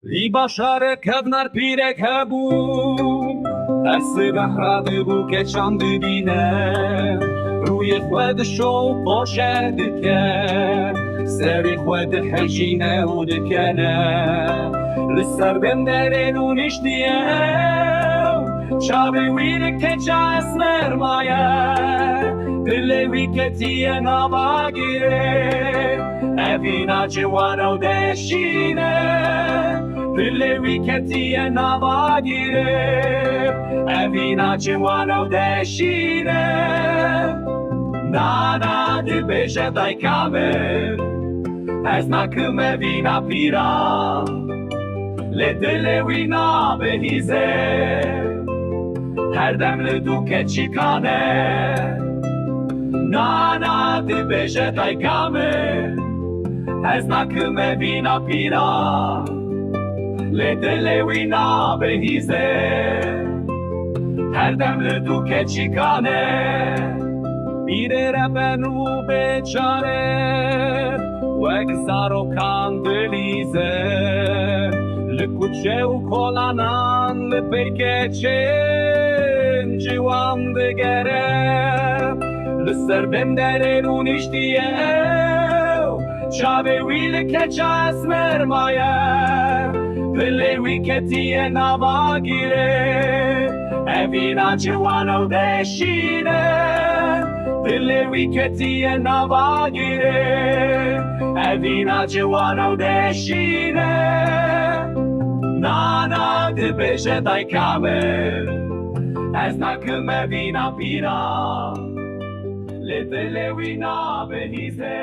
bajarê kevnar pîrek hebû, sibeh radibû keçan dibîne, rûyê xwe dişo başê dike, serê xwe dihejîne û dikene, li ser bênderê rûniştiye, Çavê wî li keça esmer maye, Dilê wî ketiye agirê, Evîna ciwan û dêşîne, Dilê wî ketiye agirê, Evîna ciwan û dêşîne, Nana dibêje dayika ez nakim Evîna pîra, lê dilê wî nabihîze, her dem li dike dikene, Nana dibêje dayika ez nakim Evîna pîra, lê dilê wî nabihîze, her dem li dike dikene. Pîrê ben û bejarê, wek zarokan dilîze, li kuçe û kolanan li pey keçên ciwan digere, li ser bênderê rûniştiye, Çavê wî li keça esmer maye, Dilê wî ketiye agirê, Evîna ciwan û dêşîne, Dilê wî ketiye agirê, Evîna ciwan û dêşîne, Nana dibêje dayika ez nakim Evîna pîra, lê dilê wî nabihîze.